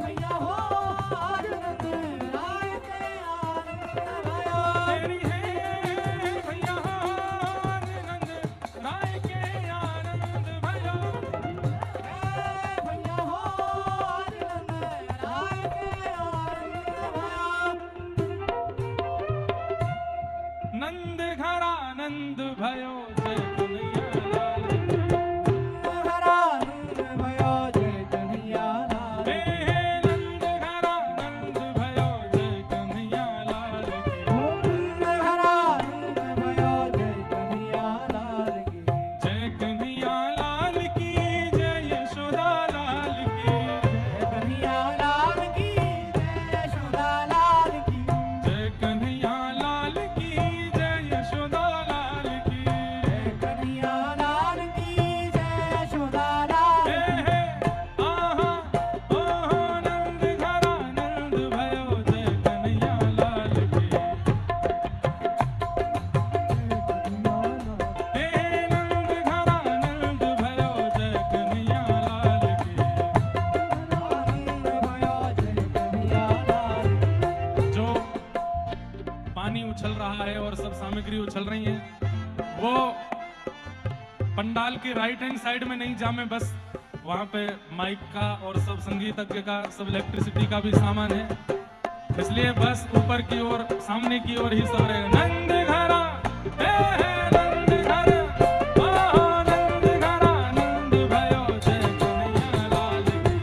भैया हो, आज नंद राय के आनंद भयो। हेरी है भैया हो, आज नंद राय के आनंद भयो। भैया हो, आज नंद राय के आनंद भयो। नंद घरा नंद भयो, जय कन्हैया लाल की। हरानंद भयो, जय कन्हैया लाल। हे नंद घरा नंद भयो, जय कन्हैया लाल की। नंद हरानंद भयो, जय कन्हैया लाल की। जय कन्हैया लाल की, जय यशोदा लाल की। जय कन्हैया लाल की, जय यशोदा लाल की। जय कन्हैया लाल की, जय यशोदा लाल की। जय कन्हैया लाल की, जय यशोदा लाल हे की। हे आहा ओहो, नंद घरा नंद भयो, जय कन्हैया लाल की। हे नंद घरा नंद भयो, जय कन्हैया लाल की। आनंद भयो, जय कन्हैया लाल की। जो पानी उछल रहा है और सब सामग्री उछल रही है, वो पंडाल के राइट हैंड साइड में नहीं जामे, बस वहां पे माइक का और सब संगीतज्ञ का, सब इलेक्ट्रिसिटी का भी सामान है, इसलिए बस ऊपर की ओर सामने की ओर ही सब रहेगा। नंद घरा हे नंद घर, ओहो नंद घरा नंद भयो, जय कन्हैया लाल की।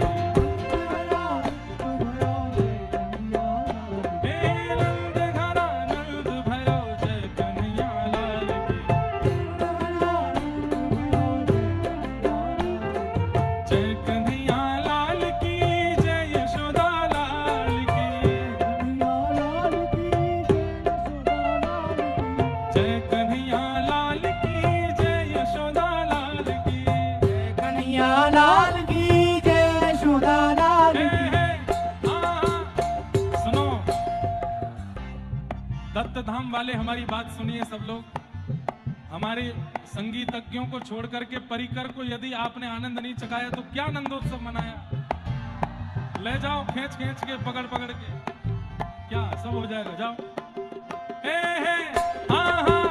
आनंद भयो, जय कन्हैया लाल की। हे नंद घरा नंद भयो, जय कन्हैया लाल की। जय कन्हैया लाल की, जय यशोदा लाल की। जय कन्हैया लाल की, जय यशोदा लाल की। कन्हैया लाल की, जय यशोदा लाल हे की। हे आहा, सुनो दत्त धाम वाले, हमारी बात सुनिए सब लोग। हमारे संगीतज्ञों को छोड़ करके परिकर को यदि आपने आनंद नहीं चखाया तो क्या नंदोत्सव मनाया। ले जाओ खींच खींच के, पकड़ पकड़ के, क्या सब हो जाएगा। जाओ हे हाँ हाँ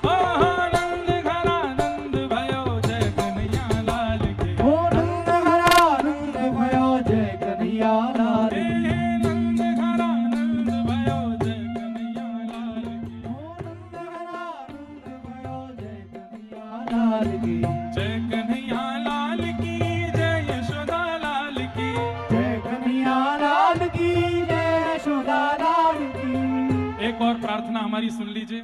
ओहो नंद घरा नंद भयो, जय कन्हैया लाल की। ओ नंद हरा नंद भयो, जय कन्हैया लाल हे की। नंद घरा नंद भयो, जय कन्हैया लाल की। ओ नंद हरा नंद भयो, जय कन्हैया लाल की। जय कन्हैया लाल की, जय यशोदा लाल की। जय कन्हैया लाल की, जय यशोदा लाल की। और प्रार्थना हमारी सुन लीजिए।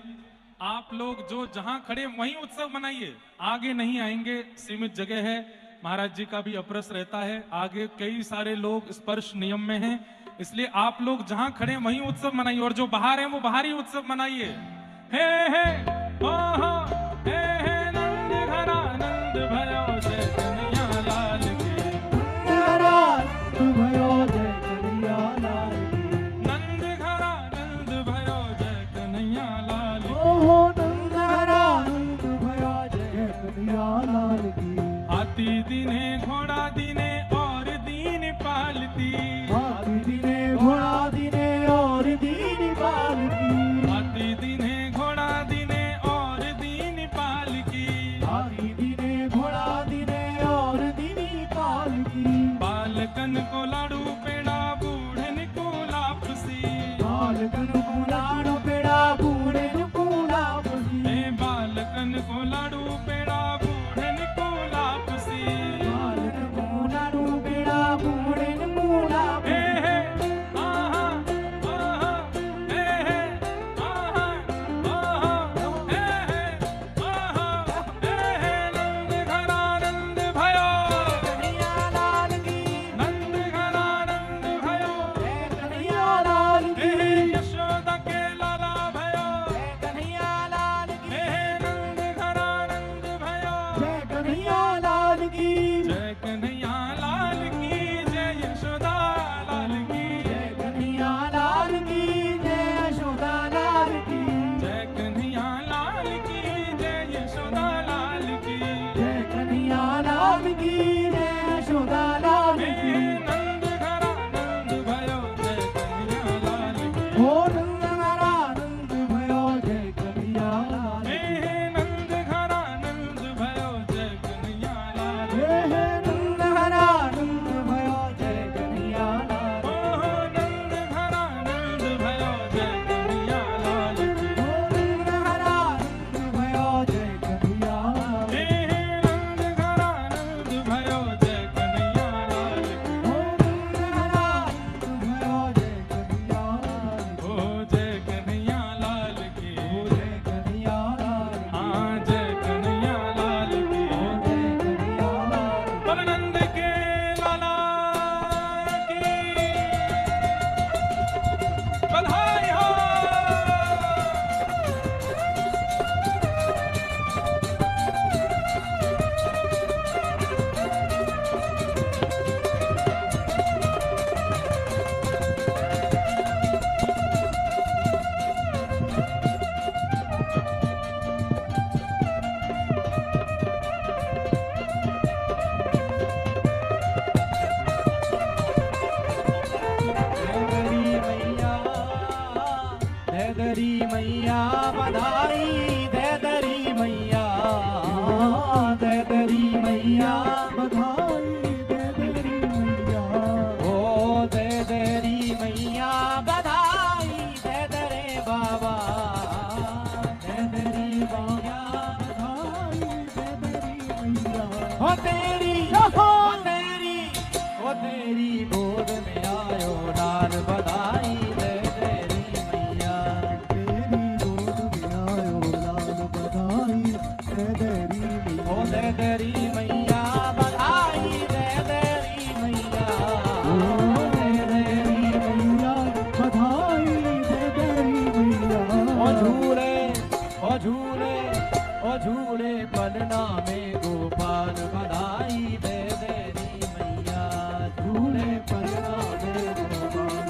आप लोग जो जहां खड़े वहीं उत्सव मनाइए, आगे नहीं आएंगे, सीमित जगह है। महाराज जी का भी अपरस रहता है, आगे कई सारे लोग स्पर्श नियम में हैं, इसलिए आप लोग जहां खड़े वहीं उत्सव मनाइए, और जो बाहर हैं वो बाहर ही उत्सव मनाइए। हे हो हे नंद घरा नंद भयो जय कन्हैया लाल की, नंद भयो जय कन्हैया लाल की, नंद घरा नंद भयो जय कन्हैया लाल की। ओहो नंद घरा नंद भयो जय कन्हैया लाल की। हाथी दीने घोड़ा दीने और दीन पालती, हाथी दीने घोड़ा दीने और दीन पालकी, हाथी दीने घोड़ा दीने और दीन पालकी, हाथी दीने घोड़ा दीने और दीन पालकी। बालकन को लाडू पेड़ा बूढ़न को लापसी, बालकन को लाडू पेड़ा बूढ़न को लापसी, हे बालकन को लाडू पेड़ा बूढ़न को लापसी। बालकन को लाडू पेड़ा बूढ़न को लापसी। हे आहा आहा हे आहा आहा हे आहा हे नंद घरा नंद भयो, कन्हैया लाल की, नंद घरा नंद भयो, जय कन्हैया लाल की, हे यशोदा के लाला भयो, जय कन्हैया लाल की, हे नंद घरा नंद भयो, जय कन्हैया लाल की, जय कन्हैया लाल की, जय यशोदा लाल की, जय कन्हैया लाल की, जय यशोदा लाल की, जय कन्हैया लाल की, जय यशोदा लाल की। जय कन्हैया लाल की, जय यशोदा लाल हे की। नंद घरा नंद भयो जय कन्हैया लाल की, ओ नंद घरा नंद भयो जय कन्हैया लाल की। हे नंद घरा नंद भयो जय कन्हैया लाल की। हे नंद घरा नंद भयो जय कन्हैया लाल की। ओहो नंद घरा नंद भयो जय कन्हैया लाल की। ओ नंद घरा नंद भयो जय कन्हैया लाल की। हे नंद घरा नंद भयो जय कन्हैया लाल की। ओ नंद घरा नंद भयो जय कन्हैया लाल की। ओ जय कन्हैया लाल की, ओ जय कन्हैया लाल की। हाँ जय कन्हैया लाल की। ओ जय कन्हैया लाल की। बोल नंद के लाला की बधाई हो। दरी मैया बधाई दे दरी मैया, दे दरी मैया बधाई दे दरी मैया। ओ दे दरी मैया बधाई दे दरे बाबा, दे दरी मैया बधाई दे दरी मैया। ओ तेरी गोद में आयो लाल बधाई दे तेरी मैया, तेरी गोद में आयो लाल बधाई दे तेरी मैया। ओ दे तेरी मैया बधाई दे तेरी मैया, ओ दे तेरी मैया बधाई दे तेरी मैया। ओ झूले ओ झूले ओ झूले पलना में गोपाल बधाई दे तेरी मैया, झूले पलना में गोपाल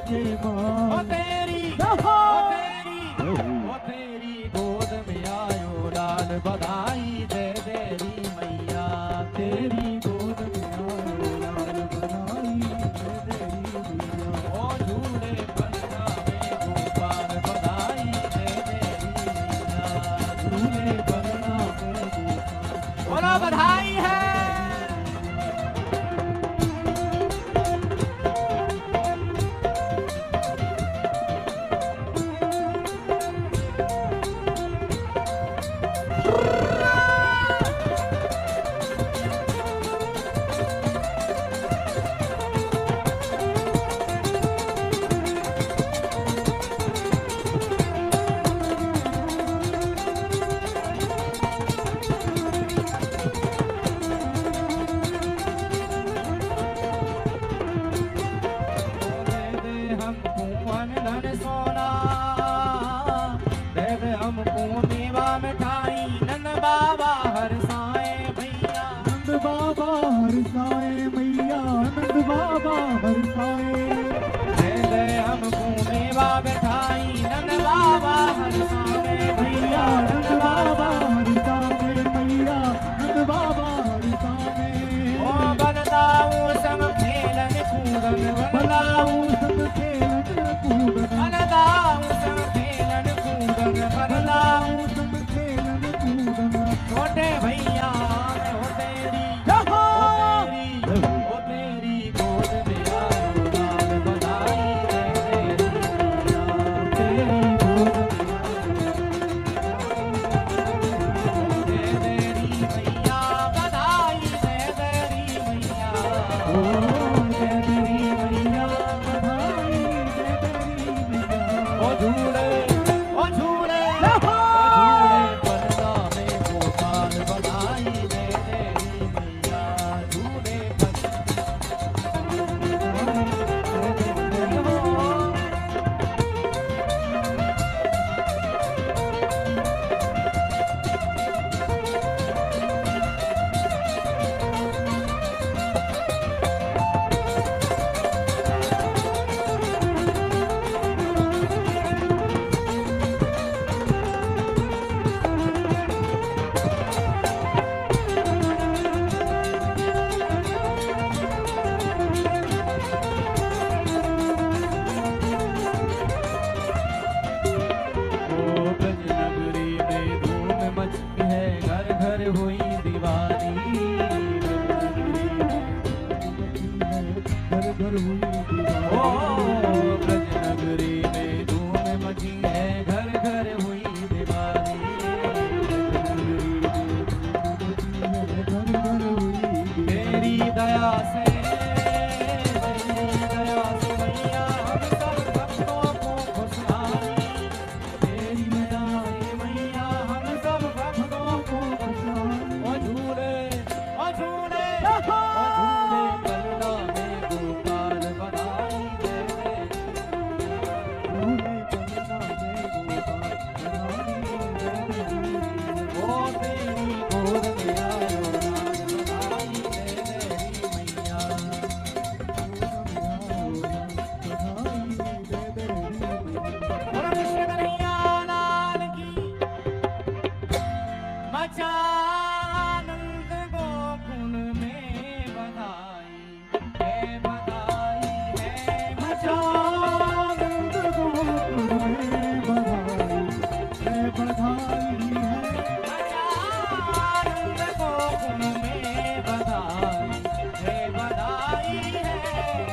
के माँ ओ तेरी गोद में आयो लाल बधाई दे तेरी मैया तेरी गोद में आयो लाल बधाई दे तेरी मैया ओ झूले पलना में गोपाल बधाई दे तेरी मैया झूले बलना में गोपाल बोलो बधाई है बाबा हरसाए भैया नंद बाबा हरसाए मैया नंद बाबा हरसाए दे दे हमको मेवा मिठाई नंद बाबा हरसाए भैया नंद बाबा हरसाए मैया नंद बाबा हरसाए ओ बलदाऊ संग खेलन कूदन बलदाऊ संग खेलन कूदन बलदाऊ संग खेलन कूदन बलदाऊ संग खेलन कूदन छोटे भैया हो तेरी ओ तेरी गोद में आयो लाल बधाई दे तेरी मैया बधाई दे तेरी मैया ओ दे तेरी मैया बधाई दे तेरी मैया ओ झूले पलना में गोपाल बधाई दे तेरी मैया झूले ब्रजनगरी में धूम मची है घर घर हुई दिवाली घर घर हुई ओ ब्रजनगरी में धूम मची है घर घर हुई दिवाली घर घर हुई तेरी दया से मैया हम सब भक्तों को खुशहाली तेरी दया से मैया हम सब भक्तों को खुशहाली ओ झूले पलना में गोपाल बधाई दे झूले पलना में गोपाल बधाई दे ओ तेरी गोद में आयो लाल बधाई दे तेरी मैया बोलो कृष्ण कन्हैया लाल की मचानंद गोकुल में बधाई है आनंद गोकुल में बधाई है बधाई है मचानंद गोकुल में बधाई है बधाई है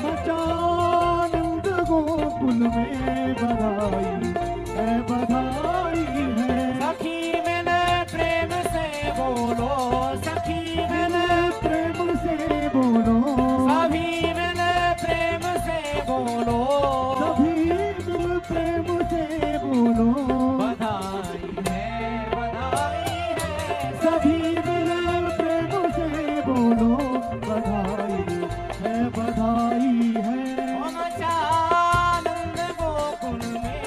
मचानंद गोकुल में बधाई है बधाई है सखी मैंने प्रेम से बोलो सखी मैंने प्रेम से बोलो सभी मैंने प्रेम से बोलो सभी मिल प्रेम से बोलो बधाई है सभी मिल प्रेम से बोलो बधाई है ओ मचानंद गोकुल में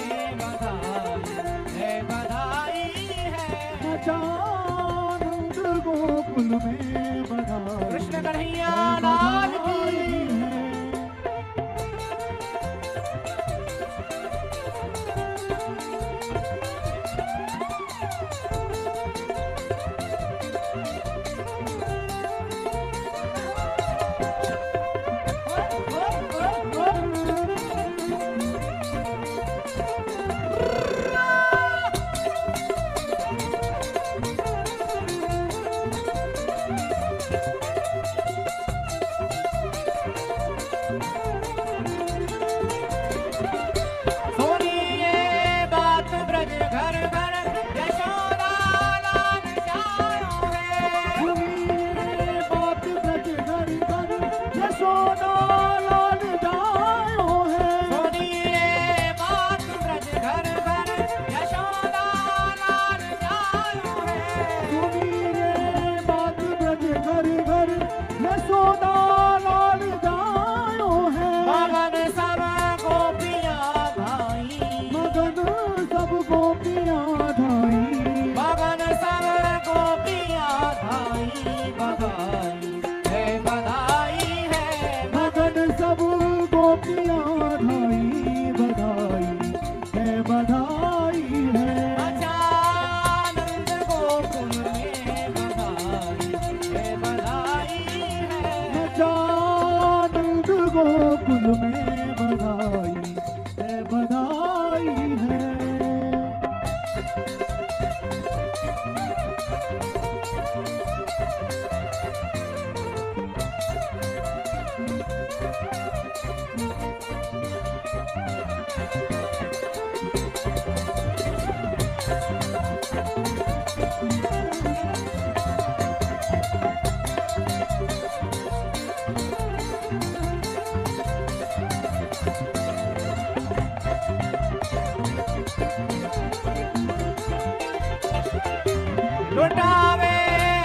लुटावे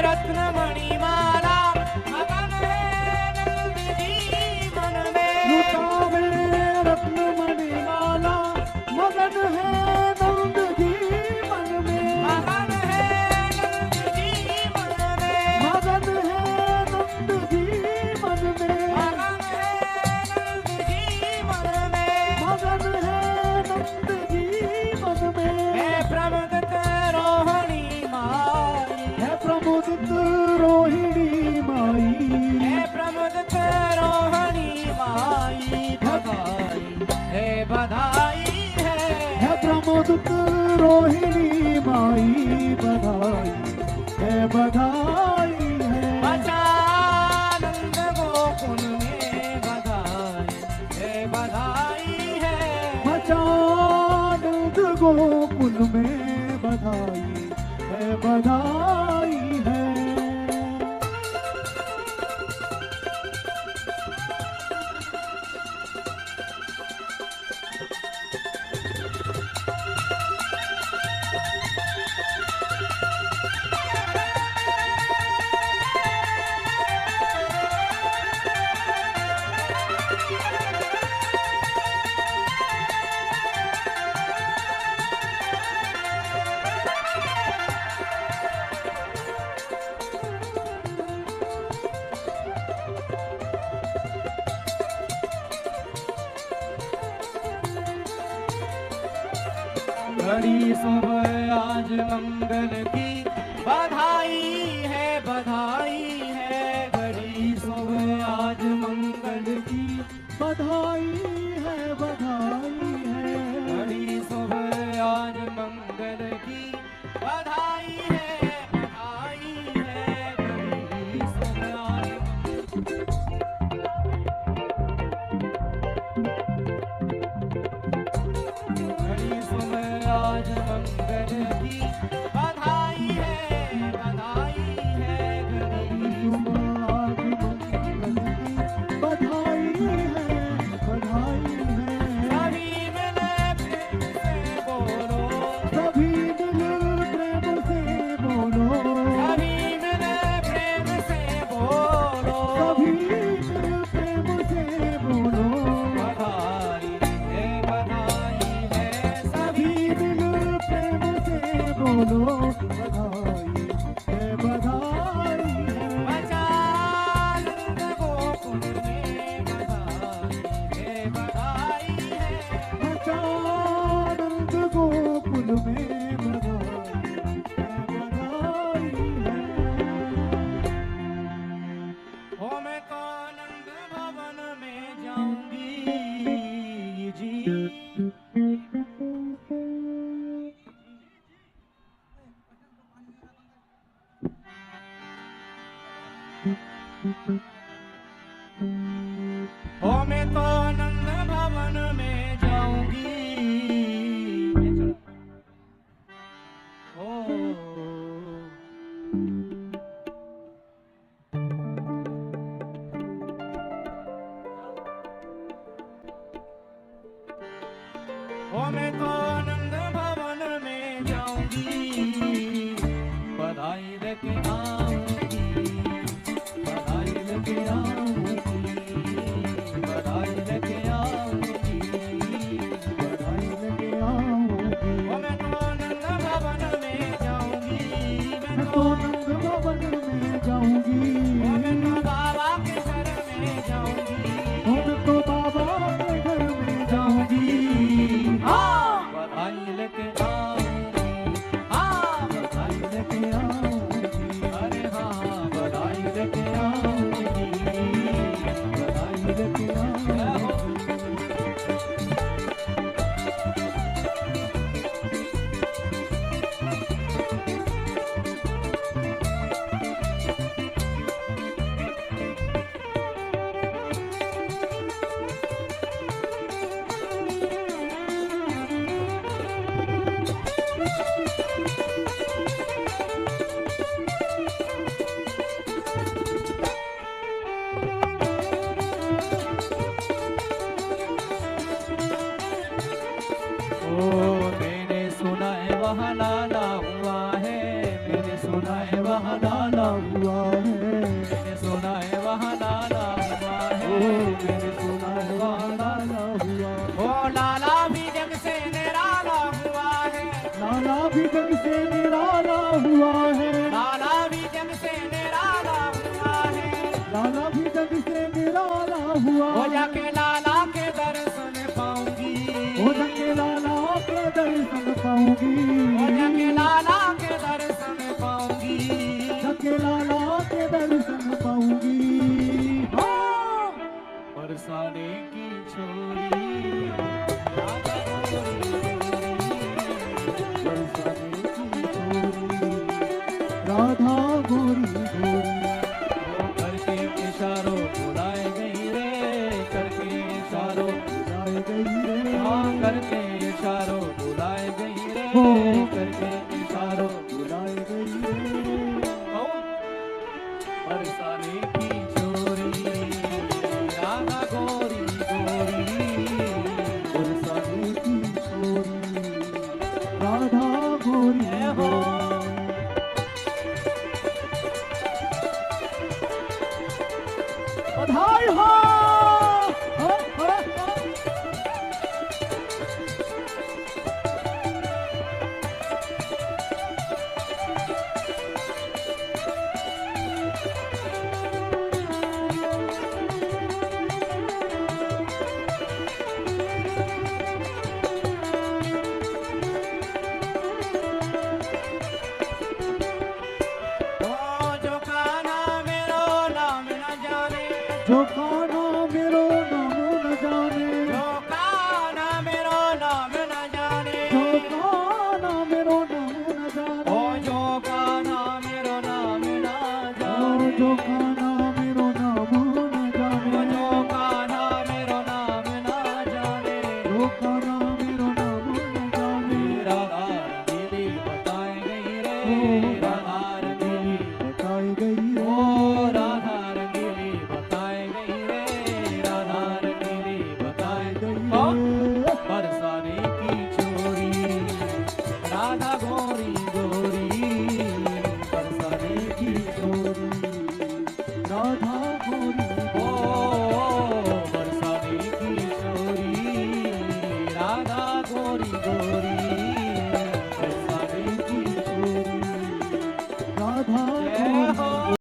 रत्न मणिमाला मगन है नंद जी मन में लुटावे रत्न मणिमाला मगन है नंद जी मन में मगन है नंद जी मन में मगन है नंद जी मन में मगन है नंद जी मन में मगन है नंद जी मन में हे प्रमुदित रोहिणी माई है प्रमुदित रोहिणी माई हे प्रमुदित रोहिणी माई बधाई हे बधाई है प्रमुदित रोहिणी माई बधाई है बधाई है बचानंद गोकुल में बधाई है बधाई है बचानंद गोकुल में बधाई है बधाई है घड़ी सुबह आज मंगल की बधाई है घड़ी सुबह आज मंगल की बधाई है बधाई है घड़ी सुबह आज मंगल की बधाई है घड़ी सुबह आज घड़ी सुबह आज मंगल की बधाई है घड़ी आज मंगल की बधाई है बधाई है सभी मिले प्रेम से बोलो सभी मिल प्रेम से बोलो सभी मिले प्रेम से बोलो सभी मिल प्रेम से बोलो बधाई है सभी मिल प्रेम से बोलो बधाई है बधाई है बचानंद गोकुल में बधाई है बचानंद गोकुल में बधाई है बधाई है हो मैं तो आनंद भवन में जाऊंगी जी हो मैं तो आनंद भवन में जाऊंगी ओ मैं तो आनंद भवन में जाऊंगी बधाई लेके आऊंगी बधाई लेके आऊंगी बधाई लेके आऊंगी बधाई लेके आऊंगी ओ मैं तो आनंद भवन में जाऊंगी मैं मैं तो तो नंद भवन में जाऊंगी ओ मैं तो बाबा के घर में जाऊंगी मैं तो बाबा के घर में जाऊंगी हाँ बधाई लेके आऊंगी हाँ बधाई लेके आऊंगी अरे हाँ बधाई लेके आऊंगी बधाई लेके आऊंगी ओ मैंने सुना है वहाँ लाला हुआ है मैंने सुना लाला भी जग से निराला हुआ है, लाला भी जग से निराला हुआ है, लाला भी जग से निराला हुआ है। लाला भी जग से निराला हुआ हो है। जाके लाला के दर्शन पाऊंगी, हो जाके लाला के दर्शन पाऊंगी, हो जाके लाला के दर्शन पाऊंगी। जाके लाला के दर्शन पाऊंगी। हाँ। बरसाने की छोरी राधा गोरी बरसाने की छोरी राधा गोरी गोरी, वो करके इशारों बुलाए गई रे, करके इशारों जाए गई रे। हाँ करके इशारों बुलाए गई रे, हो। करके इशारों बुलाए गई रे। बरसाने की छोरी राधा गोरी गोरी। बरसाने की छोरी राधा गोरी हो। गोरी। बधाई हो। हो, हो, हो। ओ जो कान्हा मेरो नाम न जाने, जो